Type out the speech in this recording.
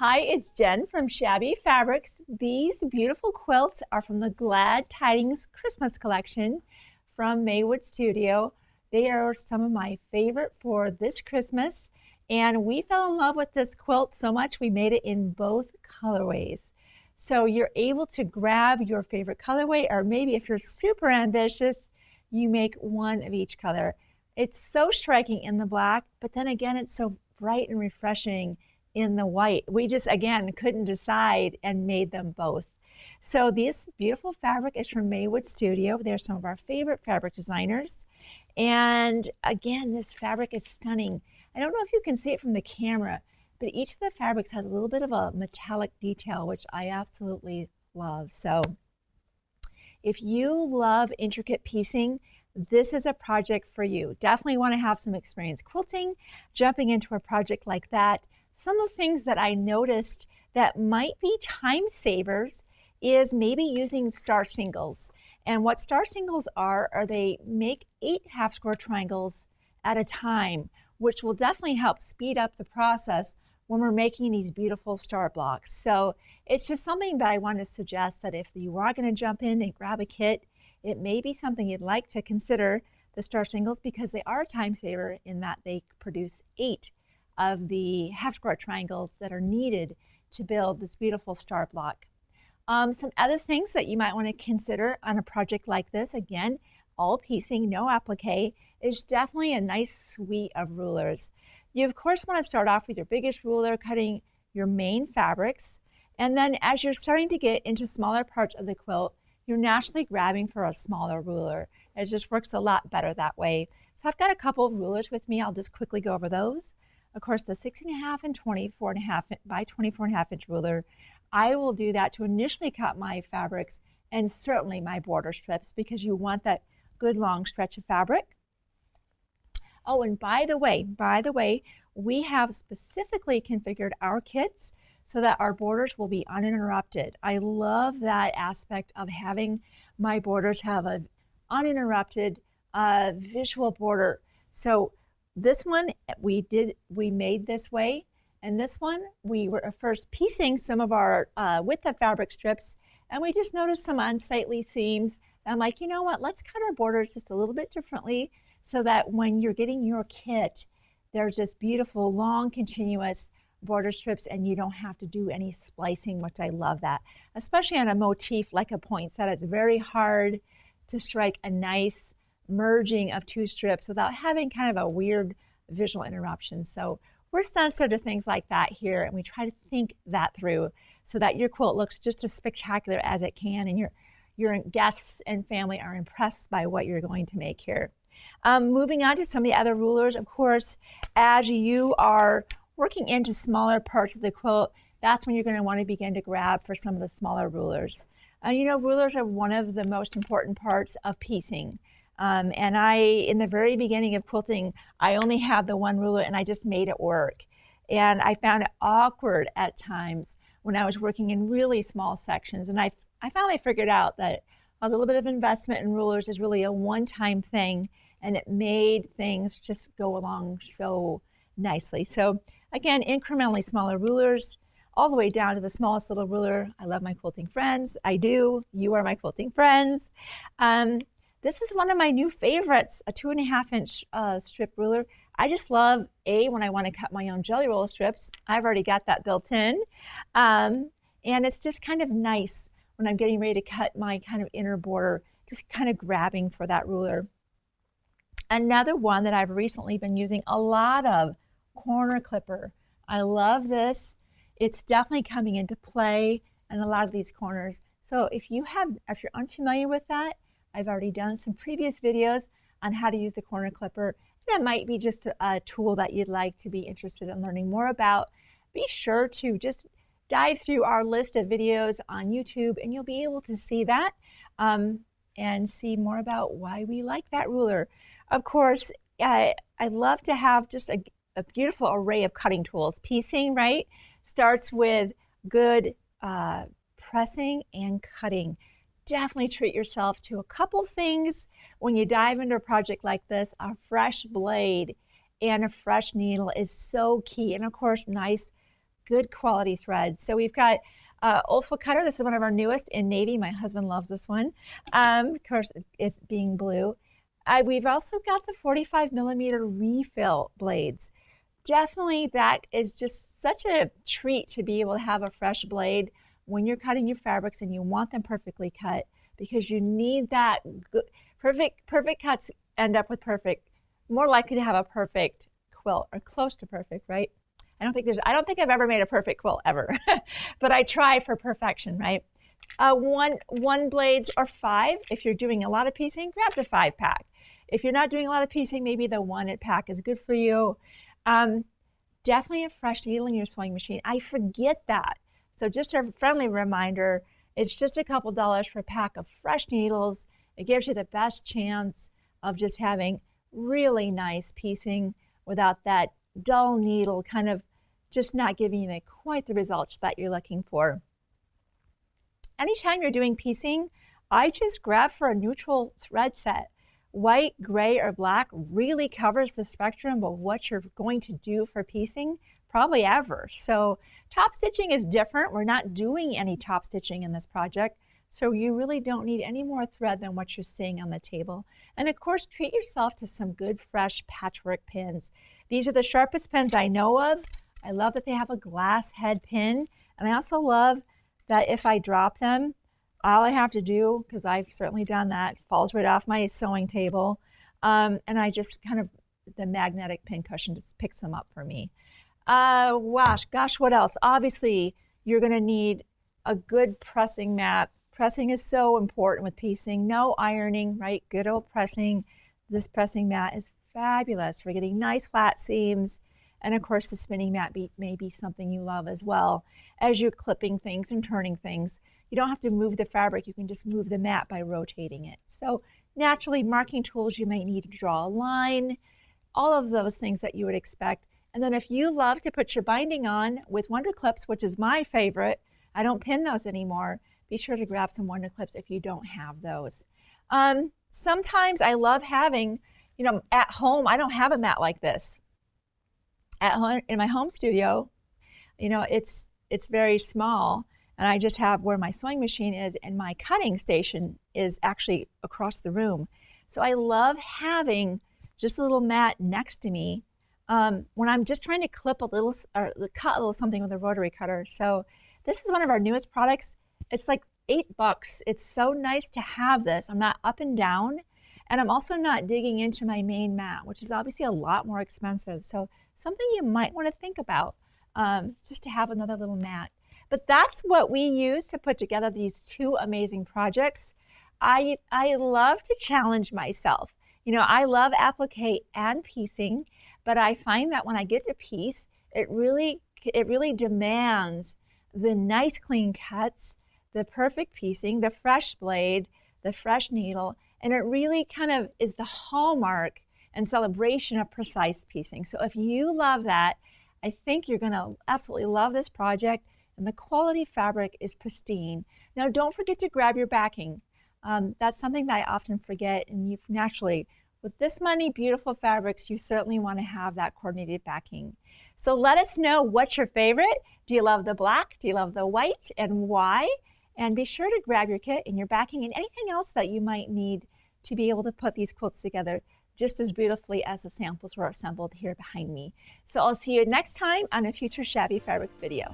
Hi, it's Jen from Shabby Fabrics. These beautiful quilts are from the Glad Tidings Christmas collection from Maywood Studio. They are some of my favorite for this Christmas, and we fell in love with this quilt so much we made it in both colorways. So you're able to grab your favorite colorway, or maybe if you're super ambitious, you make one of each color. It's so striking in the black, but then again, it's so bright and refreshing in the white. We just, again, couldn't decide and made them both. So this beautiful fabric is from Maywood Studio. They're some of our favorite fabric designers. And again, this fabric is stunning. I don't know if you can see it from the camera, but each of the fabrics has a little bit of a metallic detail, which I absolutely love. So if you love intricate piecing, this is a project for you. Definitely want to have some experience quilting, jumping into a project like that. Some of the things that I noticed that might be time savers is maybe using star singles. And what star singles are they make 8 half square triangles at a time, which will definitely help speed up the process when we're making these beautiful star blocks. So it's just something that I want to suggest that if you are going to jump in and grab a kit, it may be something you'd like to consider, the star singles, because they are a time saver in that they produce 8 of the half square triangles that are needed to build this beautiful star block. Some other things that you might want to consider on a project like this, again, all piecing, no applique, is definitely a nice suite of rulers. You of course want to start off with your biggest ruler, cutting your main fabrics, and then as you're starting to get into smaller parts of the quilt, you're naturally grabbing for a smaller ruler. It just works a lot better that way. So I've got a couple of rulers with me. I'll just quickly go over those. Of course, the 16.5 and 24.5 by 24.5 inch ruler, I will do that to initially cut my fabrics and certainly my border strips, because you want that good long stretch of fabric. Oh, and by the way, we have specifically configured our kits so that our borders will be uninterrupted. I love that aspect of having my borders have an uninterrupted visual border. So this one we made this way, and this one we were first piecing some of our width of fabric strips, and we just noticed some unsightly seams. And I'm like, you know what, let's cut our borders just a little bit differently so that when you're getting your kit, they're just beautiful, long, continuous border strips, and you don't have to do any splicing, which I love that. Especially on a motif like a poinsettia, it's very hard to strike a nice merging of 2 strips without having kind of a weird visual interruption. So we're sensitive to things like that here, and we try to think that through so that your quilt looks just as spectacular as it can, and your guests and family are impressed by what you're going to make here. Moving on to some of the other rulers, of course, as you are working into smaller parts of the quilt, that's when you're going to want to begin to grab for some of the smaller rulers. You know, rulers are one of the most important parts of piecing. And in the very beginning of quilting, I only had the one ruler and I just made it work. And I found it awkward at times when I was working in really small sections. And I finally figured out that a little bit of investment in rulers is really a one-time thing, and it made things just go along so nicely. So again, incrementally smaller rulers, all the way down to the smallest little ruler. I love my quilting friends. I do. You are my quilting friends. This is one of my new favorites, a 2.5 inch strip ruler. I just love, when I want to cut my own jelly roll strips. I've already got that built in. And it's just kind of nice when I'm getting ready to cut my kind of inner border, just kind of grabbing for that ruler. Another one that I've recently been using a lot of, corner clipper. I love this. It's definitely coming into play in a lot of these corners. So if you're unfamiliar with that, I've already done some previous videos on how to use the corner clipper. That might be just a tool that you'd like to be interested in learning more about. Be sure to just dive through our list of videos on YouTube, and you'll be able to see that and see more about why we like that ruler. Of course, I love to have just a beautiful array of cutting tools. Piecing, right, starts with good pressing and cutting. Definitely treat yourself to a couple things when you dive into a project like this. A fresh blade and a fresh needle is so key, and of course, nice, good quality thread. So we've got Olfa Cutter. This is one of our newest in navy. My husband loves this one. Of course, it being blue. We've also got the 45mm refill blades. Definitely, that is just such a treat to be able to have a fresh blade when you're cutting your fabrics and you want them perfectly cut, because you need that good, perfect cuts end up with more likely to have a perfect quilt, or close to perfect, right? I don't think I've ever made a perfect quilt ever, but I try for perfection, right? One blades or 5. If you're doing a lot of piecing, grab the 5-pack. If you're not doing a lot of piecing, maybe the 1-pack is good for you. Definitely a fresh needle in your sewing machine. I forget that. So just a friendly reminder, it's just a couple dollars for a pack of fresh needles. It gives you the best chance of just having really nice piecing without that dull needle kind of just not giving you quite the results that you're looking for. Anytime you're doing piecing, I just grab for a neutral thread set. White, gray, or black really covers the spectrum of what you're going to do for piecing, probably ever. So top stitching is different. We're not doing any top stitching in this project, so you really don't need any more thread than what you're seeing on the table. And of course, treat yourself to some good, fresh patchwork pins. These are the sharpest pins I know of. I love that they have a glass head pin, and I also love that if I drop them, all I have to do, because I've certainly done that, falls right off my sewing table, and I just kind of, the magnetic pin cushion just picks them up for me. Gosh, what else? Obviously, you're going to need a good pressing mat. Pressing is so important with piecing. No ironing, right? Good old pressing. This pressing mat is fabulous for getting nice flat seams. And of course, the spinning mat may be something you love as well. As you're clipping things and turning things, you don't have to move the fabric. You can just move the mat by rotating it. So naturally, marking tools, you might need to draw a line, all of those things that you would expect. And then if you love to put your binding on with Wonder Clips, which is my favorite, I don't pin those anymore, be sure to grab some Wonder Clips if you don't have those. Sometimes I love having, at home, I don't have a mat like this. At home, in my home studio, it's very small, and I just have where my sewing machine is, and my cutting station is actually across the room. So I love having just a little mat next to me when I'm just trying to clip a little, or cut a little something with a rotary cutter. So this is one of our newest products. It's like $8. It's so nice to have this. I'm not up and down, and I'm also not digging into my main mat, which is obviously a lot more expensive. So something you might want to think about, just to have another little mat. But that's what we use to put together these 2 amazing projects. I love to challenge myself. I love applique and piecing, but I find that when I get to piece, it really demands the nice clean cuts, the perfect piecing, the fresh blade, the fresh needle, and it really kind of is the hallmark and celebration of precise piecing. So if you love that, I think you're going to absolutely love this project, and the quality fabric is pristine. Now don't forget to grab your backing. That's something that I often forget, and you naturally, with this many beautiful fabrics, you certainly want to have that coordinated backing. So let us know what's your favorite. Do you love the black? Do you love the white, and why? And be sure to grab your kit and your backing and anything else that you might need to be able to put these quilts together just as beautifully as the samples were assembled here behind me. So I'll see you next time on a future Shabby Fabrics video.